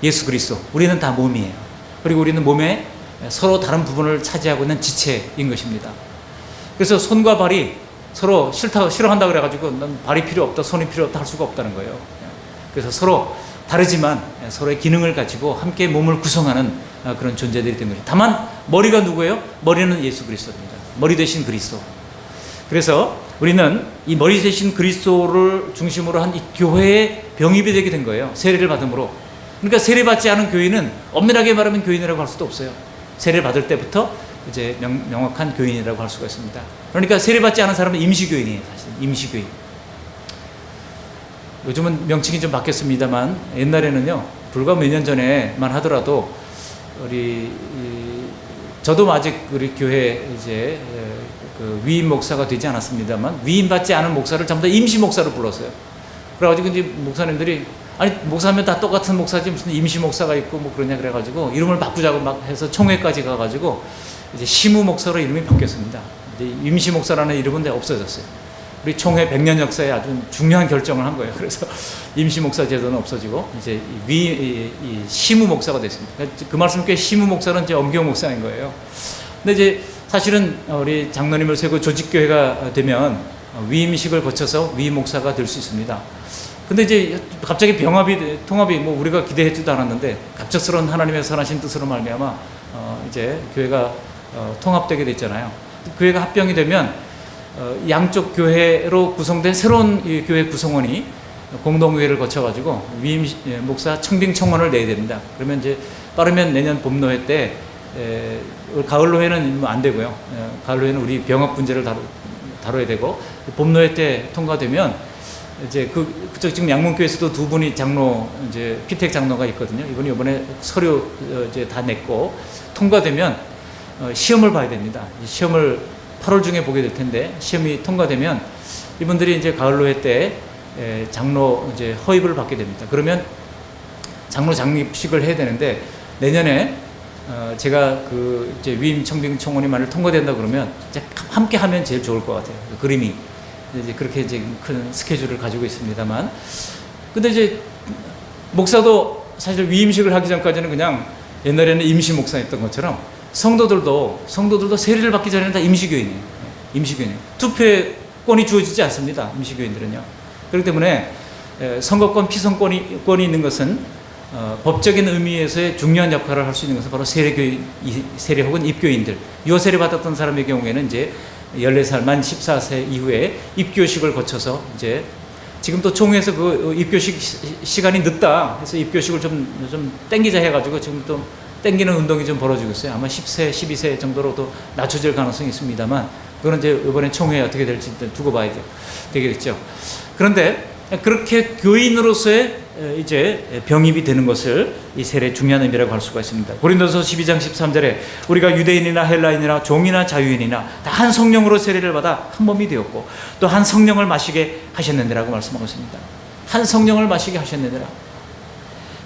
예수 그리스도. 우리는 다 몸이에요. 그리고 우리는 몸에 서로 다른 부분을 차지하고 있는 지체인 것입니다. 그래서 손과 발이 서로 싫어한다 그래가지고 넌 발이 필요 없다, 손이 필요 없다 할 수가 없다는 거예요. 그래서 서로 다르지만 서로의 기능을 가지고 함께 몸을 구성하는 그런 존재들이 된 거죠. 다만 머리가 누구예요? 머리는 예수 그리스도입니다. 머리 대신 그리스도. 그래서 우리는 이 머리 대신 그리스도를 중심으로 한 이 교회의 병입이 되게 된 거예요. 세례를 받음으로. 그러니까 세례받지 않은 교인은 엄밀하게 말하면 교인이라고 할 수도 없어요. 세례를 받을 때부터 이제 명확한 교인이라고 할 수가 있습니다. 그러니까 세례받지 않은 사람은 임시교인이에요. 사실 임시교인. 요즘은 명칭이 좀 바뀌었습니다만 옛날에는요, 불과 몇 년 전에만 하더라도 저도 아직 우리 교회 이제 그 위임 목사가 되지 않았습니다만 위임받지 않은 목사를 전부 다 임시 목사로 불렀어요. 그래가지고 이제 목사님들이 아니 목사면 다 똑같은 목사지 무슨 임시 목사가 있고 뭐 그러냐 그래가지고 이름을 바꾸자고 막 해서 총회까지 가가지고 이제 시무 목사로 이름이 바뀌었습니다. 이제 임시 목사라는 이름은 없어졌어요. 우리 총회 100년 역사에 아주 중요한 결정을 한 거예요. 그래서 임시 목사 제도는 없어지고 이제 이 시무 목사가 됐습니다. 그 말씀께 시무 목사는 이제 엄경 목사인 거예요. 근데 이제 사실은 우리 장로님을 세우고 조직교회가 되면 위임식을 거쳐서 위임 목사가 될 수 있습니다. 근데 이제 갑자기 통합이 뭐 우리가 기대했지도 않았는데 갑작스러운 하나님의 선하신 뜻으로 말미암아 이제 교회가 통합되게 됐잖아요. 교회가 합병이 되면 양쪽 교회로 구성된 새로운 이 교회 구성원이 공동회의를 거쳐가지고 위임 목사 청빙 청원을 내야 됩니다. 그러면 이제 빠르면 내년 봄노회 때 가을노회는 안 되고요. 가을노회는 우리 병합 문제를 다뤄야 되고 봄노회 때 통과되면 이제 그쪽 지금 양문교에서도 두 분이 장로 이제 피택 장로가 있거든요. 이분이 이번에 서류 이제 다 냈고 통과되면 시험을 봐야 됩니다. 시험을 8월 중에 보게 될 텐데 시험이 통과되면 이분들이 이제 가을노회 때 장로 이제 허입을 받게 됩니다. 그러면 장로 장립식을 해야 되는데 내년에 제가 그 이제 위임 청빙 청원이 만약 통과된다 그러면 이제 함께 하면 제일 좋을 것 같아요. 그 그림이 이제 그렇게 이제 큰 스케줄을 가지고 있습니다만, 근데 이제 목사도 사실 위임식을 하기 전까지는 그냥 옛날에는 임시 목사였던 것처럼 성도들도 세례를 받기 전에는 다 임시교인이에요. 임시교인. 투표권이 주어지지 않습니다. 임시교인들은요. 그렇기 때문에 선거권, 피선권이 있는 것은 법적인 의미에서의 중요한 역할을 할 수 있는 것은 바로 세례 혹은 입교인들. 유아세례 받았던 사람의 경우에는 이제 14살 만 14세 이후에 입교식을 거쳐서 이제 지금 또 총회에서 그 입교식 시간이 늦다 해서 입교식을 좀 땡기자 해가지고 지금 또 땡기는 운동이 좀 벌어지고 있어요. 아마 10세, 12세 정도로도 낮춰질 가능성이 있습니다만 그거는 이제 이번에 총회에 어떻게 될지 두고 봐야 되겠죠. 그런데 그렇게 교인으로서의 이제 병입이 되는 것을 이 세례의 중요한 의미라고 할 수가 있습니다. 고린도서 12장 13절에 우리가 유대인이나 헬라인이나 종이나 자유인이나 다 한 성령으로 세례를 받아 한 몸이 되었고 또 한 성령을 마시게 하셨느니라고 말씀하고 있습니다. 한 성령을 마시게 하셨느니라.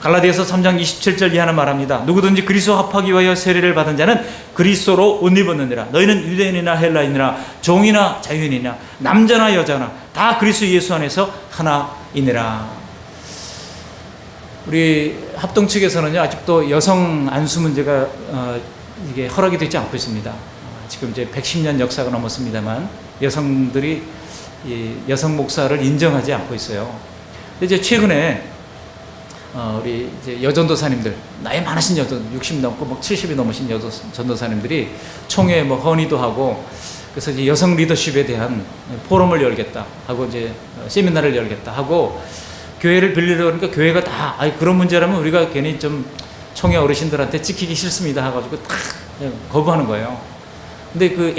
갈라디아서 3장 27절 이하는 말합니다. 누구든지 그리스도 합하기 위하여 세례를 받은 자는 그리스도로 옷 입었느니라. 너희는 유대인이나 헬라인이나 종이나 자유인이나 남자나 여자나 다 그리스도 예수 안에서 하나이니라. 우리 합동 측에서는요 아직도 여성 안수 문제가 이게 허락이 되지 않고 있습니다. 지금 이제 110년 역사가 넘었습니다만 여성들이 이 여성 목사를 인정하지 않고 있어요. 근데 이제 최근에 우리 이제 여전도사님들 나이 많으신 60 넘고 뭐 70이 넘으신 전도사님들이 총회 뭐 헌의도 하고 그래서 이제 여성 리더십에 대한 포럼을 열겠다 하고 이제 세미나를 열겠다 하고 교회를 빌리려고 하니까 교회가 다 그런 문제라면 우리가 괜히 좀 총회 어르신들한테 찍히기 싫습니다 해가지고 다 거부하는 거예요. 근데 그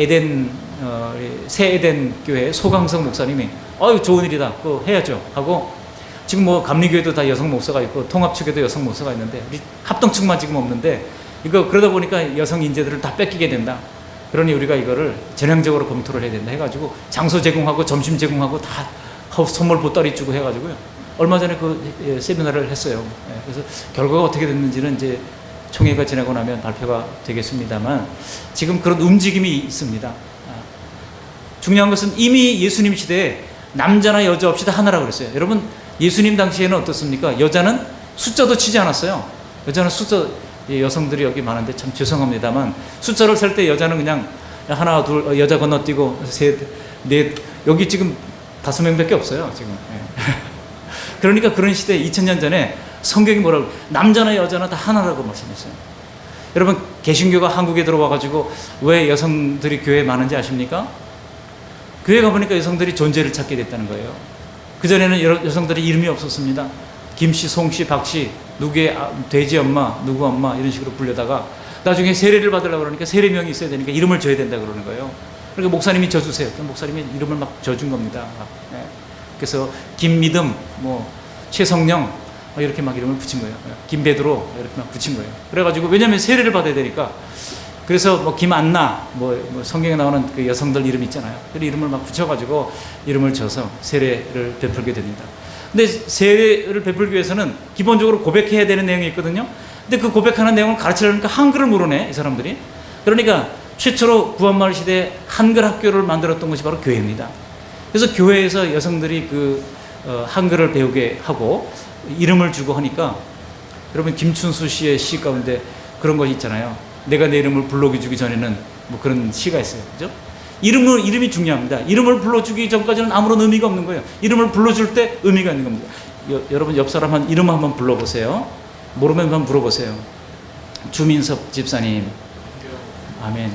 새 에덴 교회 소강성 목사님이 좋은 일이다 그거 해야죠 하고 지금 뭐 감리교회도 다 여성 목사가 있고 통합 측에도 여성 목사가 있는데 우리 합동 측만 지금 없는데 이거 그러다 보니까 여성 인재들을 다 뺏기게 된다. 그러니 우리가 이거를 전향적으로 검토를 해야 된다 해가지고 장소 제공하고 점심 제공하고 다 선물 보따리 주고 해가지고요. 얼마 전에 그 세미나를 했어요. 그래서 결과가 어떻게 됐는지는 이제 총회가 지나고 나면 발표가 되겠습니다만 지금 그런 움직임이 있습니다. 중요한 것은 이미 예수님 시대에 남자나 여자 없이 다 하나라고 그랬어요. 여러분 예수님 당시에는 어떻습니까? 여자는 숫자도 치지 않았어요. 여자는 여성들이 여기 많은데 참 죄송합니다만 숫자를 셀 때 여자는 그냥 하나 둘 여자 건너뛰고 셋 넷 여기 지금 5명밖에 없어요 지금. 그러니까 그런 시대에 2000년 전에 성경이 뭐라고 남자나 여자나 다 하나라고 말씀했어요. 여러분 개신교가 한국에 들어와가지고 왜 여성들이 교회에 많은지 아십니까? 교회 가보니까 여성들이 존재를 찾게 됐다는 거예요. 그전에는 여성들이 이름이 없었습니다. 김씨, 송씨, 박씨, 누구의 돼지 엄마, 누구 엄마 이런 식으로 불려다가 나중에 세례를 받으려고 그러니까 세례명이 있어야 되니까 이름을 줘야 된다 그러는 거예요. 그러니까 목사님이 져주세요. 목사님이 이름을 막 져준 겁니다. 그래서 김미듬, 뭐 최성령, 이렇게 막 이름을 붙인 거예요. 김베드로 이렇게 막 붙인 거예요. 그래가지고 왜냐하면 세례를 받아야 되니까. 그래서 뭐 김안나 뭐 성경에 나오는 그 여성들 이름 있잖아요. 그 이름을 막 붙여가지고 이름을 줘서 세례를 베풀게 됩니다. 근데 세례를 베풀기 위해서는 기본적으로 고백해야 되는 내용이 있거든요. 근데 그 고백하는 내용을 가르치려니까 한글을 모르네, 이 사람들이. 그러니까 최초로 구한말 시대에 한글 학교를 만들었던 것이 바로 교회입니다. 그래서 교회에서 여성들이 한글을 배우게 하고 이름을 주고 하니까, 여러분 김춘수 씨의 시 가운데 그런 것이 있잖아요. 내가 내 이름을 불러주기 전에는 뭐 그런 시가 있어요. 그죠? 이름이 중요합니다. 이름을 불러주기 전까지는 아무런 의미가 없는 거예요. 이름을 불러줄 때 의미가 있는 겁니다. 여러분 옆 사람 이름 한번 불러보세요. 모르면 한번 물어보세요. 주민석 집사님. 아멘.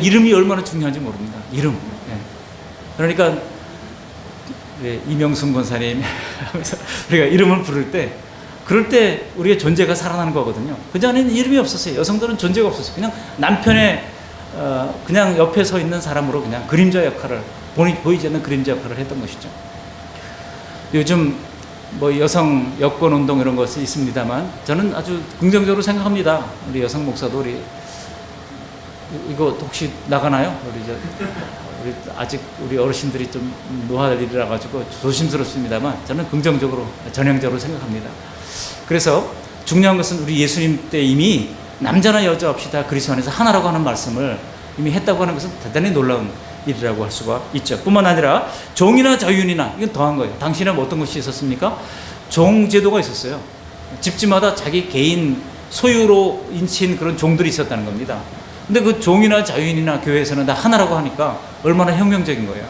이름이 얼마나 중요한지 모릅니다. 이름. 그러니까 이명순 권사님 하면서 우리가 이름을 부를 때, 그럴 때 우리의 존재가 살아나는 거거든요. 그전에는 이름이 없었어요. 여성들은 존재가 없었어요. 그냥 남편의 그냥 옆에 서 있는 사람으로 그냥 그림자 역할을, 보이지 않는 그림자 역할을 했던 것이죠. 요즘 뭐 여성 여권 운동 이런 것이 있습니다만, 저는 아주 긍정적으로 생각합니다. 우리 여성 목사도 이거 혹시 나가나요? 우리 아직 우리 어르신들이 좀 노화일이라 가지고 조심스럽습니다만, 저는 긍정적으로, 전향적으로 생각합니다. 그래서 중요한 것은 우리 예수님 때 이미 남자나 여자 없이 다 그리스도 안에서 하나라고 하는 말씀을 이미 했다고 하는 것은 대단히 놀라운 일이라고 할 수가 있죠. 뿐만 아니라 종이나 자유인이나, 이건 더한 거예요. 당시에는 어떤 것이 있었습니까? 종제도가 있었어요. 집집마다 자기 개인 소유로 인친 그런 종들이 있었다는 겁니다. 근데 그 종이나 자유인이나 교회에서는 다 하나라고 하니까 얼마나 혁명적인 거예요.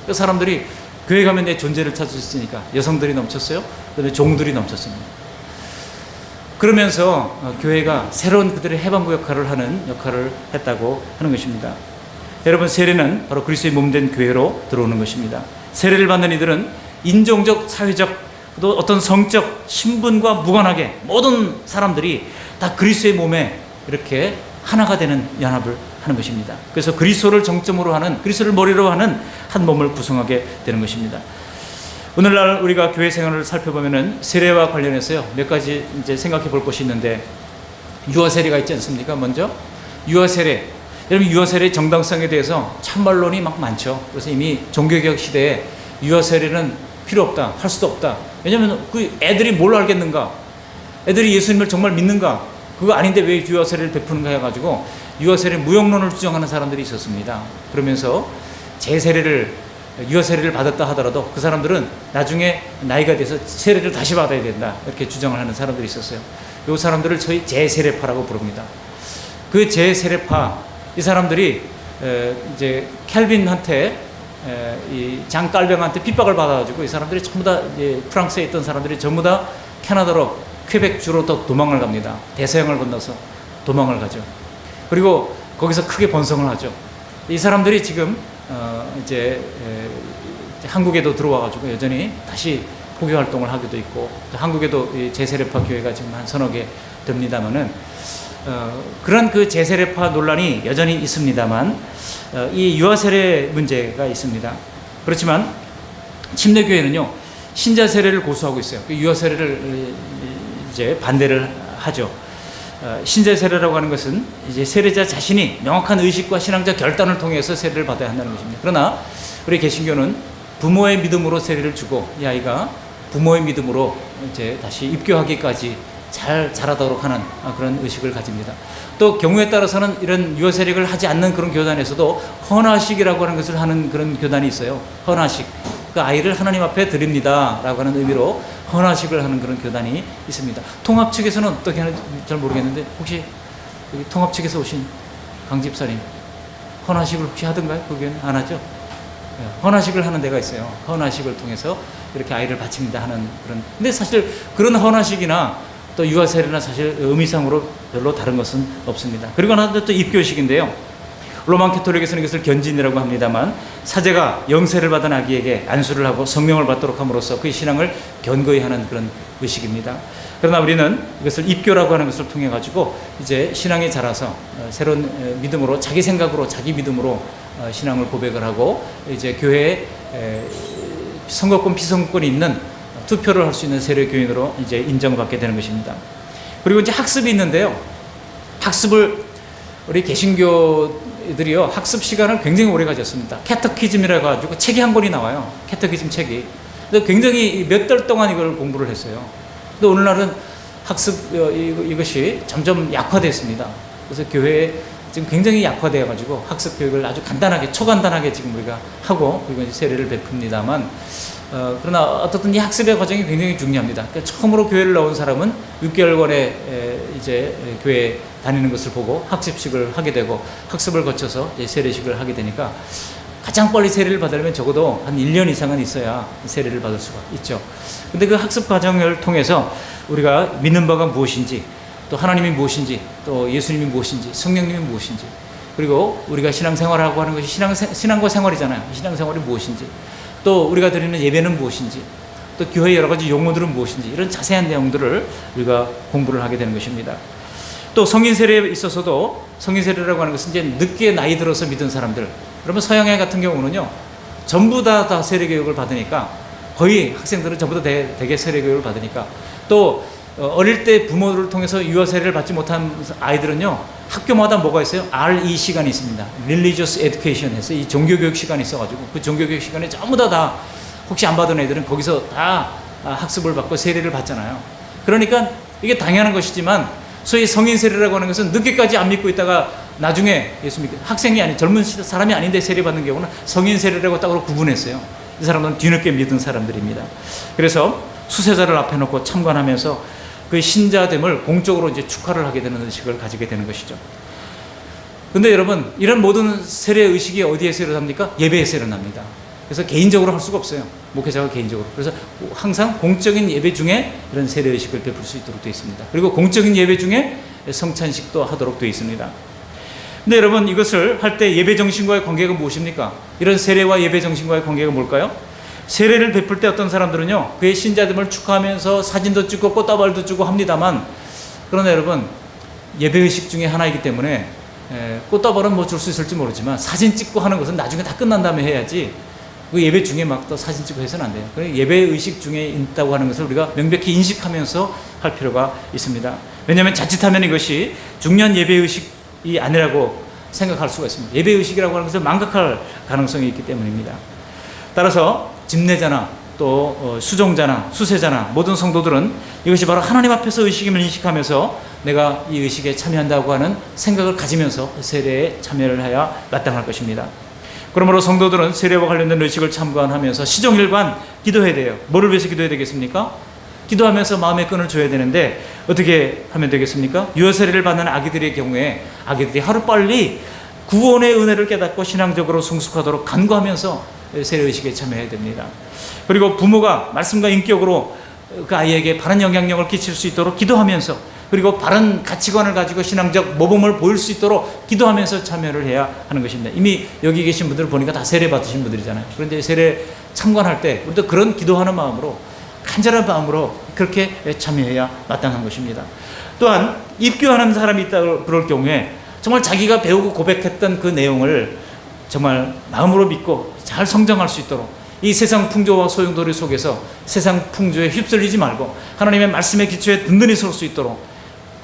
그 사람들이 교회 가면 내 존재를 찾을 수 있으니까 여성들이 넘쳤어요. 그다음에 종들이 넘쳤습니다. 그러면서 교회가 새로운 그들의 해방구 역할을 했다고 하는 것입니다. 여러분, 세례는 바로 그리스도의 몸된 교회로 들어오는 것입니다. 세례를 받는 이들은 인종적, 사회적, 또 어떤 성적 신분과 무관하게 모든 사람들이 다 그리스도의 몸에 이렇게 하나가 되는 연합을 하는 것입니다. 그래서 그리스도를 정점으로 하는, 그리스도를 머리로 하는 한 몸을 구성하게 되는 것입니다. 오늘날 우리가 교회 생활을 살펴보면은 세례와 관련해서요, 몇 가지 이제 생각해 볼 것이 있는데, 유아 세례가 있지 않습니까? 먼저 유아 세례. 여러분, 유아 세례의 정당성에 대해서 참말론이 막 많죠. 그래서 이미 종교개혁 시대에 유아 세례는 필요 없다, 할 수도 없다. 왜냐하면 그 애들이 뭘 알겠는가? 애들이 예수님을 정말 믿는가? 그거 아닌데 왜 유아 세례를 베푸는가 해가지고 유아 세례 무용론을 주장하는 사람들이 있었습니다. 그러면서 유아 세례를 받았다 하더라도 그 사람들은 나중에 나이가 돼서 세례를 다시 받아야 된다, 이렇게 주장을 하는 사람들이 있었어요. 이 사람들을 저희 재세례파라고 부릅니다. 그 재세례파, 이 사람들이 이제 켈빈한테, 이 장깔병한테 핍박을 받아가지고 이 사람들이 전부 다 프랑스에 있던 사람들이 전부 다 캐나다로, 퀘벡 주로 또 도망을 갑니다. 대서양을 건너서 도망을 가죠. 그리고 거기서 크게 번성을 하죠. 이 사람들이 지금 이제 한국에도 들어와가지고 여전히 다시 포교 활동을 하기도 있고, 한국에도 재세례파 교회가 지금 한 서너 개 됩니다만은, 그런 그 재세례파 논란이 여전히 있습니다만, 이 유아 세례 문제가 있습니다. 그렇지만 침례교회는요, 신자 세례를 고수하고 있어요. 그 유아 세례를 이제 반대를 하죠. 신자 세례라고 하는 것은 이제 세례자 자신이 명확한 의식과 신앙적 결단을 통해서 세례를 받아야 한다는 것입니다. 그러나 우리 개신교는 부모의 믿음으로 세례를 주고, 이 아이가 부모의 믿음으로 이제 다시 입교하기까지 잘 자라도록 하는 그런 의식을 가집니다. 또 경우에 따라서는 이런 유아 세례를 하지 않는 그런 교단에서도 헌화식이라고 하는 것을 하는 그런 교단이 있어요. 헌화식. 그 아이를 하나님 앞에 드립니다 라고 하는 의미로 헌화식을 하는 그런 교단이 있습니다. 통합 측에서는 어떻게 하는지 잘 모르겠는데, 혹시 여기 통합 측에서 오신 강 집사님, 헌화식을 혹시 하던가요? 그게 안 하죠? 헌화식을 하는 데가 있어요. 헌화식을 통해서 이렇게 아이를 바칩니다 하는 그런. 근데 사실 그런 헌화식이나 또 유아 세례나 사실 의미상으로 별로 다른 것은 없습니다. 그리고 하나 또 입교식인데요. 로만 캐톨릭에서는 이것을 견진이라고 합니다만, 사제가 영세를 받은 아기에게 안수를 하고 성령을 받도록 함으로써 그의 신앙을 견고히 하는 그런 의식입니다. 그러나 우리는 이것을 입교라고 하는 것을 통해 가지고 이제 신앙에 자라서 새로운 믿음으로, 자기 생각으로, 자기 믿음으로 신앙을 고백을 하고, 이제 교회에 선거권, 피선거권이 있는 투표를 할 수 있는 세례교인으로 이제 인정받게 되는 것입니다. 그리고 이제 학습이 있는데요. 학습을 우리 개신교들이요, 학습 시간을 굉장히 오래 가졌습니다. 캐터키즘이라 가지고 책이 한 권이 나와요. 캐터키즘 책이. 근데 굉장히 몇 달 동안 이걸 공부를 했어요. 근데 오늘날은 학습 이것이 점점 약화됐습니다. 그래서 교회에 지금 굉장히 약화되어 가지고 학습 교육을 아주 간단하게, 초간단하게 지금 우리가 하고, 그리고 이제 세례를 베풉니다만, 그러나 어떻든 이 학습의 과정이 굉장히 중요합니다. 그러니까 처음으로 교회를 나온 사람은 6개월간의 이제 교회 다니는 것을 보고 학습식을 하게 되고, 학습을 거쳐서 이제 세례식을 하게 되니까, 가장 빨리 세례를 받으려면 적어도 한 1년 이상은 있어야 세례를 받을 수가 있죠. 근데 그 학습 과정을 통해서 우리가 믿는 바가 무엇인지, 또 하나님이 무엇인지, 또 예수님이 무엇인지, 성령님이 무엇인지, 그리고 우리가 신앙생활하고 하는 것이 신앙과 생활이잖아요. 신앙생활이 무엇인지, 또 우리가 드리는 예배는 무엇인지, 또 교회의 여러 가지 용어들은 무엇인지, 이런 자세한 내용들을 우리가 공부를 하게 되는 것입니다. 또 성인 세례에 있어서도, 성인 세례라고 하는 것은 이제 늦게 나이 들어서 믿은 사람들, 그러면 서양의 같은 경우는요, 전부 다 세례 교육을 받으니까, 거의 학생들은 전부 다 대개 세례 교육을 받으니까, 또 어릴 때 부모를 통해서 유아 세례를 받지 못한 아이들은요, 학교마다 뭐가 있어요? RE 시간이 있습니다. Religious Education 해서 이 종교교육 시간이 있어가지고, 그 종교교육 시간에 전부 다 혹시 안 받은 애들은 거기서 다 학습을 받고 세례를 받잖아요. 그러니까 이게 당연한 것이지만, 소위 성인 세례라고 하는 것은 늦게까지 안 믿고 있다가 나중에 예수 믿고, 학생이 아닌 젊은 사람이 아닌데 세례 받는 경우는 성인 세례라고 딱으로 구분했어요. 이 사람들은 뒤늦게 믿은 사람들입니다. 그래서 수세자를 앞에 놓고 참관하면서 그 신자됨을 공적으로 이제 축하를 하게 되는 의식을 가지게 되는 것이죠. 근데 여러분, 이런 모든 세례 의식이 어디에서 일어납니까? 예배에서 일어납니다. 그래서 개인적으로 할 수가 없어요. 목회자가 개인적으로. 그래서 항상 공적인 예배 중에 이런 세례 의식을 베풀 수 있도록 되어 있습니다. 그리고 공적인 예배 중에 성찬식도 하도록 되어 있습니다. 근데 여러분, 이것을 할 때 예배 정신과의 관계가 무엇입니까? 이런 세례와 예배 정신과의 관계가 뭘까요? 세례를 베풀 때 어떤 사람들은요, 그의 신자됨을 축하하면서 사진도 찍고 꽃다발도 주고 합니다만, 그러나 여러분, 예배의식 중에 하나이기 때문에 꽃다발은 뭐 줄 수 있을지 모르지만 사진 찍고 하는 것은 나중에 다 끝난 다음에 해야지, 그 예배 중에 막 또 사진 찍고 해서는 안 돼요. 예배의식 중에 있다고 하는 것을 우리가 명백히 인식하면서 할 필요가 있습니다. 왜냐하면 자칫하면 이것이 중요한 예배의식이 아니라고 생각할 수가 있습니다. 예배의식이라고 하는 것을 망각할 가능성이 있기 때문입니다. 따라서 집례자나 또 수종자나 수세자나 모든 성도들은 이것이 바로 하나님 앞에서 의식임을 인식하면서 내가 이 의식에 참여한다고 하는 생각을 가지면서 세례에 참여를 해야 마땅할 것입니다. 그러므로 성도들은 세례와 관련된 의식을 참관하면서 시종일관 기도해야 돼요. 뭐를 위해서 기도해야 되겠습니까? 기도하면서 마음의 끈을 줘야 되는데 어떻게 하면 되겠습니까? 유아 세례를 받는 아기들의 경우에 아기들이 하루빨리 구원의 은혜를 깨닫고 신앙적으로 성숙하도록 간구하면서 세례의식에 참여해야 됩니다. 그리고 부모가 말씀과 인격으로 그 아이에게 바른 영향력을 끼칠 수 있도록 기도하면서, 그리고 바른 가치관을 가지고 신앙적 모범을 보일 수 있도록 기도하면서 참여를 해야 하는 것입니다. 이미 여기 계신 분들을 보니까 다 세례 받으신 분들이잖아요. 그런데 세례 참관할 때 우리도 그런 기도하는 마음으로, 간절한 마음으로 그렇게 참여해야 마땅한 것입니다. 또한 입교하는 사람이 있다고 그럴 경우에 정말 자기가 배우고 고백했던 그 내용을 정말 마음으로 믿고 잘 성장할 수 있도록, 이 세상 풍조와 소용돌이 속에서 세상 풍조에 휩쓸리지 말고 하나님의 말씀의 기초에 든든히 설 수 있도록,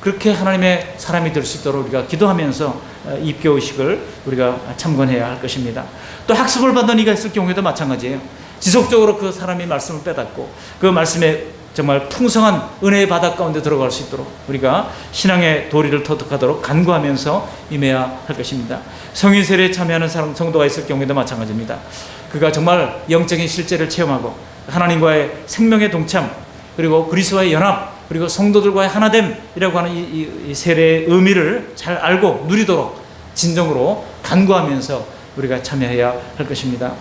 그렇게 하나님의 사람이 될 수 있도록 우리가 기도하면서 입교의식을 우리가 참관해야 할 것입니다. 또 학습을 받는 이가 있을 경우에도 마찬가지예요. 지속적으로 그 사람이 말씀을 빼닫고 그 말씀에 정말 풍성한 은혜의 바다 가운데 들어갈 수 있도록 우리가 신앙의 도리를 터득하도록 간구하면서 임해야 할 것입니다. 성인 세례에 참여하는 성도가 있을 경우에도 마찬가지입니다. 그가 정말 영적인 실제를 체험하고 하나님과의 생명의 동참, 그리고 그리스도와의 연합, 그리고 성도들과의 하나됨이라고 하는 이 세례의 의미를 잘 알고 누리도록 진정으로 간구하면서 우리가 참여해야 할 것입니다.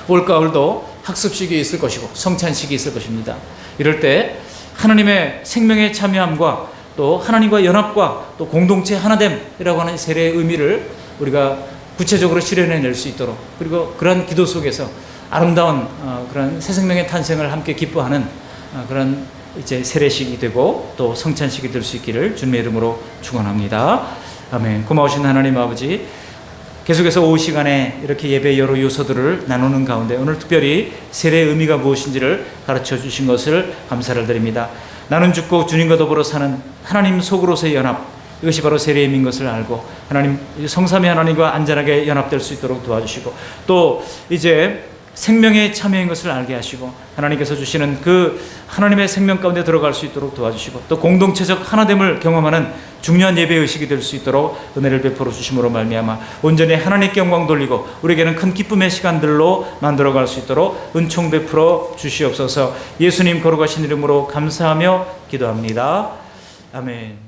올가을도 학습식이 있을 것이고 성찬식이 있을 것입니다. 이럴 때 하나님의 생명에 참여함과 또 하나님과 연합과 또 공동체 하나됨이라고 하는 세례의 의미를 우리가 구체적으로 실현해낼 수 있도록, 그리고 그러한 기도 속에서 아름다운 그런 새 생명의 탄생을 함께 기뻐하는 그런 이제 세례식이 되고 또 성찬식이 될 수 있기를 주님의 이름으로 축원합니다. 아멘. 고마우신 하나님 아버지, 계속해서 오후 시간에 이렇게 예배 여러 요소들을 나누는 가운데 오늘 특별히 세례의 의미가 무엇인지를 가르쳐 주신 것을 감사를 드립니다. 나는 죽고 주님과 더불어 사는 하나님 속으로서의 연합, 이것이 바로 세례의 의미인 것을 알고 하나님 성삼위 하나님과 안전하게 연합될 수 있도록 도와주시고, 또 이제 생명의 참여인 것을 알게 하시고 하나님께서 주시는 그 하나님의 생명 가운데 들어갈 수 있도록 도와주시고, 또 공동체적 하나됨을 경험하는 중요한 예배의식이 될 수 있도록 은혜를 베풀어 주심으로 말미암아 온전히 하나님께 영광 돌리고 우리에게는 큰 기쁨의 시간들로 만들어갈 수 있도록 은총 베풀어 주시옵소서. 예수님 거룩하신 이름으로 감사하며 기도합니다. 아멘.